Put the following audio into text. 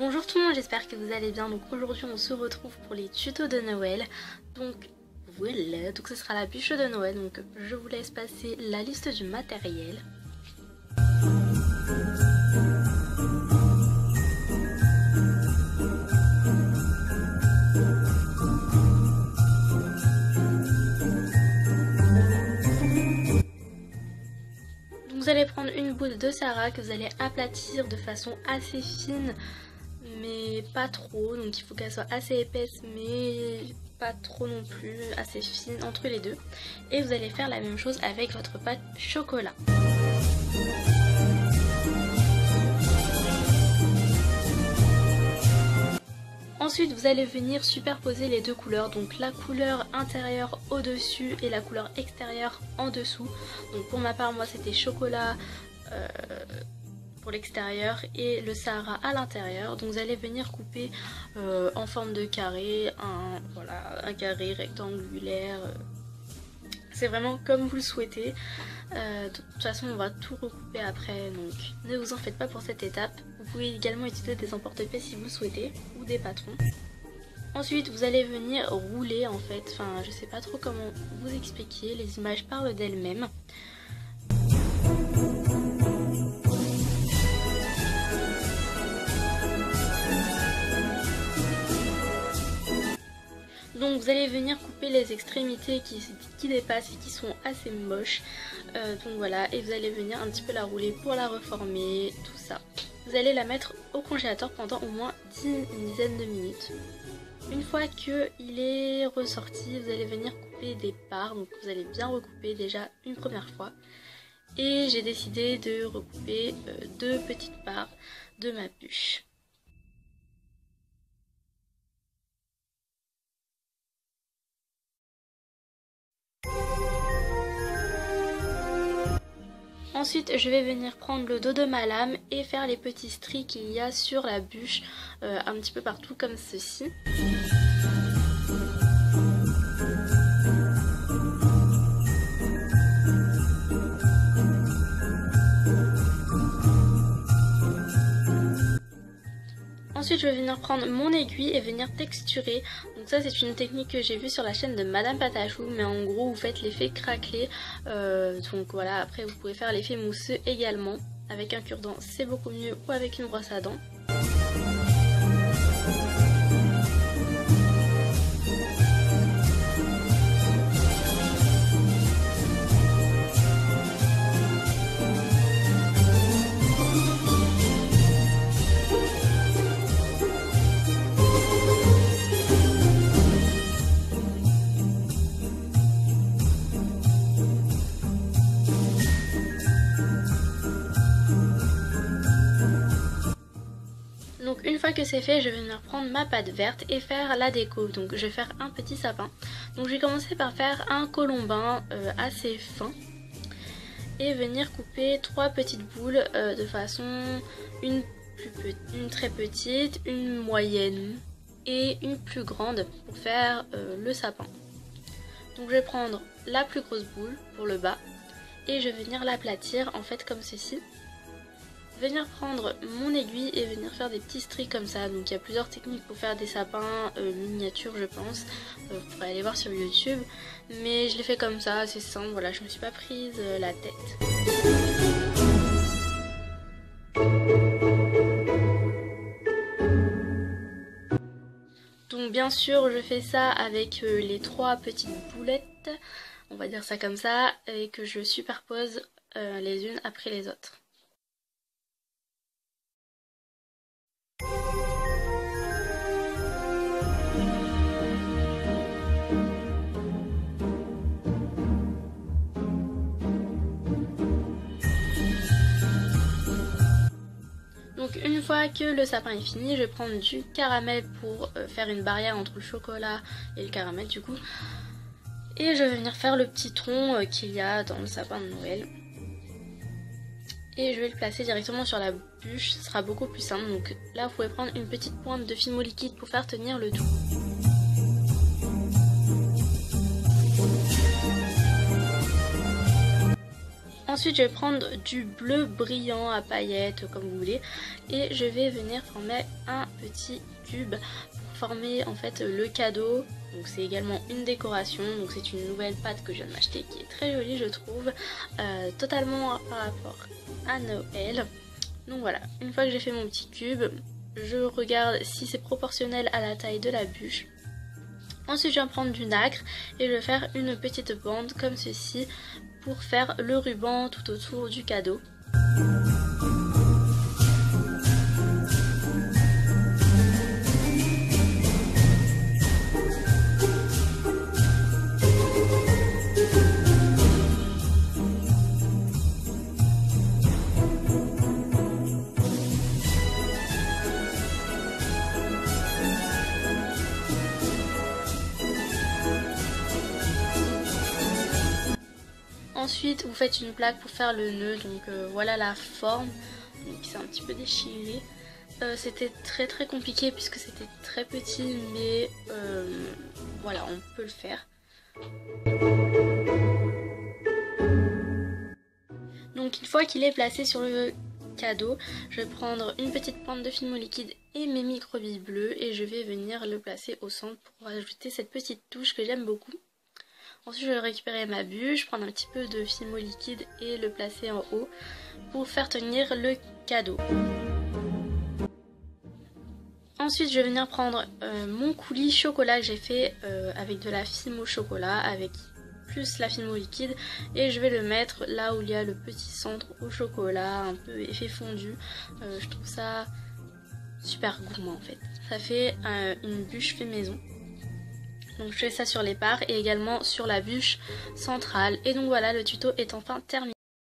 Bonjour tout le monde, j'espère que vous allez bien. Donc aujourd'hui on se retrouve pour les tutos de Noël. Donc voilà, donc ce sera la bûche de Noël. Donc je vous laisse passer la liste du matériel. Vous allez prendre une boule de Sarah que vous allez aplatir de façon assez fine mais pas trop, donc il faut qu'elle soit assez épaisse mais pas trop non plus, assez fine entre les deux. Et vous allez faire la même chose avec votre pâte chocolat. Ensuite vous allez venir superposer les deux couleurs, donc la couleur intérieure au dessus et la couleur extérieure en dessous. Donc pour ma part moi c'était chocolat pour l'extérieur et le Sahara à l'intérieur. Donc vous allez venir couper en forme de carré, un carré rectangulaire, c'est vraiment comme vous le souhaitez. De toute façon on va tout recouper après, donc ne vous en faites pas pour cette étape. Vous pouvez également utiliser des emporte-pièces si vous le souhaitez ou des patrons. Ensuite vous allez venir rouler en fait, enfin je sais pas trop comment vous expliquer, les images parlent d'elles-mêmes. Donc vous allez venir couper les extrémités qui dépassent et qui sont assez moches. Donc voilà, et vous allez venir un petit peu la rouler pour la reformer, tout ça. Vous allez la mettre au congélateur pendant au moins une dizaine de minutes. Une fois qu'il est ressorti, vous allez venir couper des parts. Donc vous allez bien recouper déjà une première fois. Et j'ai décidé de recouper deux petites parts de ma bûche. Ensuite je vais venir prendre le dos de ma lame et faire les petits stries qu'il y a sur la bûche un petit peu partout comme ceci. Ensuite je vais venir prendre mon aiguille et venir texturer. Donc ça c'est une technique que j'ai vue sur la chaîne de Madame Patachou, mais en gros vous faites l'effet craquelé. Donc voilà, après vous pouvez faire l'effet mousseux également. Avec un cure-dent c'est beaucoup mieux, ou avec une brosse à dents. Donc une fois que c'est fait, je vais venir prendre ma pâte verte et faire la déco. Donc je vais faire un petit sapin. Donc je vais commencer par faire un colombin assez fin. Et venir couper trois petites boules de façon une très petite, une moyenne et une plus grande pour faire le sapin. Donc je vais prendre la plus grosse boule pour le bas et je vais venir l'aplatir en fait comme ceci. Venir prendre mon aiguille et venir faire des petits stries comme ça. Donc il y a plusieurs techniques pour faire des sapins miniatures je pense. Vous pourrez aller voir sur YouTube. Mais je l'ai fait comme ça, c'est simple, voilà, je me suis pas prise la tête. Donc bien sûr je fais ça avec les trois petites boulettes, on va dire ça comme ça, et que je superpose les unes après les autres. Donc une fois que le sapin est fini, je vais prendre du caramel pour faire une barrière entre le chocolat et le caramel du coup. Et je vais venir faire le petit tronc qu'il y a dans le sapin de Noël. Et je vais le placer directement sur la bûche, ce sera beaucoup plus simple. Donc là vous pouvez prendre une petite pointe de fimo liquide pour faire tenir le tout. Ensuite je vais prendre du bleu brillant à paillettes comme vous voulez et je vais venir former un petit cube pour former en fait le cadeau. Donc c'est également une décoration, donc c'est une nouvelle pâte que je viens de m'acheter qui est très jolie je trouve, totalement par rapport à Noël. Donc voilà, une fois que j'ai fait mon petit cube, je regarde si c'est proportionnel à la taille de la bûche. Ensuite je vais prendre du nacre et je vais faire une petite bande comme ceci pour faire le ruban tout autour du cadeau. Ensuite vous faites une plaque pour faire le nœud, donc voilà la forme, c'est un petit peu déchiré. C'était très compliqué puisque c'était très petit mais voilà on peut le faire. Donc une fois qu'il est placé sur le cadeau, je vais prendre une petite pointe de film liquide et mes microbilles bleues et je vais venir le placer au centre pour ajouter cette petite touche que j'aime beaucoup. Ensuite je vais récupérer ma bûche, prendre un petit peu de film liquide et le placer en haut pour faire tenir le cadeau. Ensuite je vais venir prendre mon coulis chocolat que j'ai fait avec de la fimo chocolat avec plus la fimo liquide et je vais le mettre là où il y a le petit centre au chocolat, un peu effet fondu. Je trouve ça super gourmand en fait. Ça fait une bûche fait maison. Donc je fais ça sur les parts et également sur la bûche centrale. Et donc voilà, le tuto est enfin terminé.